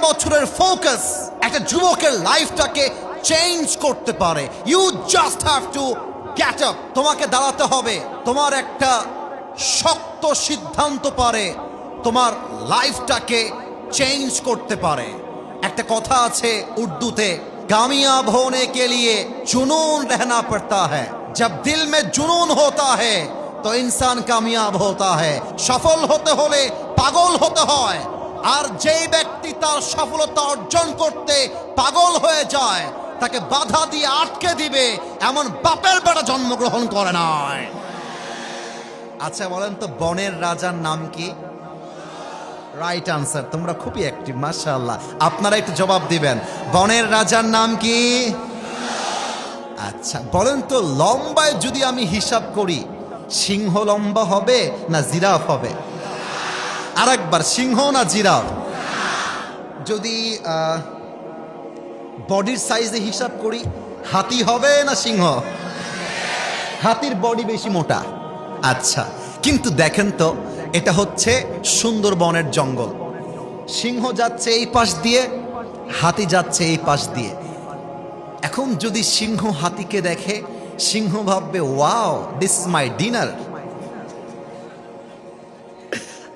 বছরের ফোকাস একটা যুবকের লাইফটাকে চেঞ্জ করতে পারে। You just have to get up. তোমাকে দাঁড়াতে হবে। তোমার একটা শক্ত সিদ্ধান্ত পারে তোমার লাইফটাকে চেঞ্জ করতে পারে। একটা কথা আছে উর্দুতে, कामयाब होने के लिए जुनून रहना पड़ता है, जब दिल में जुनून होता है तो इंसान कामयाब होता है। সফল হতে হলে পাগল হতে হয়। আর যেই ব্যক্তি তার সফলতা অর্জন করতে পাগল হয়ে যায় তাকে বাধা দিয়ে আটকে দিবে এমন বাপের বেটা জন্মগ্রহণ করে নাই। আচ্ছা বলেন তো, বনের রাজার নাম কি? Right answer. তোমরা খুবই অ্যাক্টিভ, মাশাআল্লাহ। আপনারা একটু জবাব দিবেন, বনের রাজার নাম কি? আচ্ছা বলেন তো, লম্বায় যদি আমি হিসাব করি, সিংহ লম্বা হবে না জিরাফ হবে? আরেকবার, সিংহ না জিরাফ? যদি বডির সাইজে হিসাব করি, হাতি হবে না সিংহ? হাতির বডি বেশি মোটা। আচ্ছা, কিন্তু দেখেন তো, এটা হচ্ছে সুন্দরবনের জঙ্গল। সিংহ যাচ্ছে এই পাশ দিয়ে, হাতি যাচ্ছে এই পাশ দিয়ে। এখন যদি সিংহ হাতিকে দেখে, সিংহ ভাববে wow this is my dinner,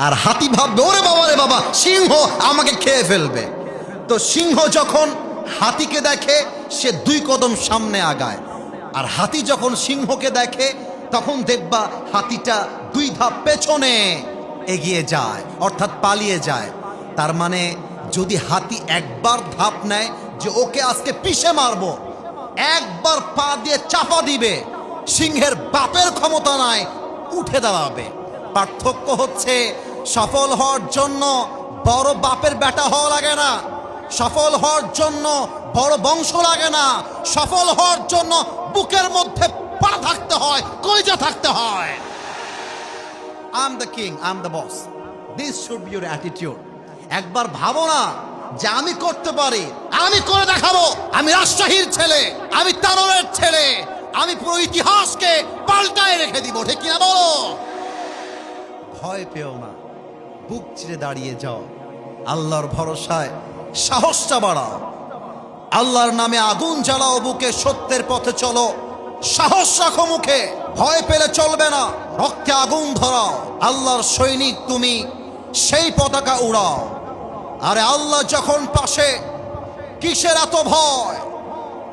আর হাতি ভাববে ওরে বাবা রে বাবা, সিংহ আমাকে খেয়ে ফেলবে। তো সিংহ যখন হাতিকে দেখে সে 2 কদম সামনে আগায়, আর হাতি যখন সিংহকে দেখে তখন দেখবা হাতিটা 2 ধাপ পেছনে এগিয়ে যায়, অর্থাৎ পালিয়ে যায়। তার মানে যদি হাতি একবার ধাপ নেয় যে ওকে আজকে পিষে মারবো, একবার পা দিয়ে চাপা দিবে, সিংহের বাপের ক্ষমতা নাই উঠে দাঁড়াবে। পার্থক্য হচ্ছে, সফল হওয়ার জন্য বড় বাপের বেটা হওয়া লাগে না, সফল হওয়ার জন্য বড় বংশ লাগে না, সফল হওয়ার জন্য বুকের মধ্যে পা থাকতে হয়, কলিজা থাকতে হয়। I am the king, I am the boss, this should be your attitude. একবার ভাবো না যে আমি করতে পারি, আমি করে দেখাবো, আমি রাজশাহীর ছেলে, আমি তারলের ছেলে, আমি পুরো ইতিহাসকে পাল্টায় রেখে দিব, ঠিক কিনা বলো? ভয় পেও না, বুক চিরে দাঁড়িয়ে যাও, আল্লাহর ভরসায় সাহসটা বাড়াও, আল্লাহর নামে আগুন জ্বালাও বুকে, সত্যের পথে চলো, সাহস রাখো মুখে, ভয় পেলে চলবে না, রক্তে আগুন ধরাও, আল্লাহর সৈনিক তুমি, সেই পতাকা উড়াও। আরে আল্লাহ যখন পাশে, কিসের এত ভয়?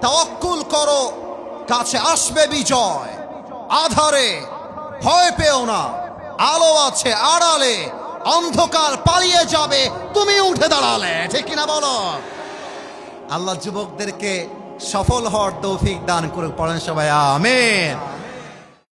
তাওয়াক্কুল করো, কাছে আসবে বিজয়। আধারে ভয় পেও না, আলো আছে আড়ালে, অন্ধকার পালিয়ে যাবে তুমি উঠে দাঁড়ালে, ঠিক কিনা বলো? আল্লাহ যুবকদেরকে সফল হওয়ার তৌফিক দান করুক, পড়েন সবাই আমিন।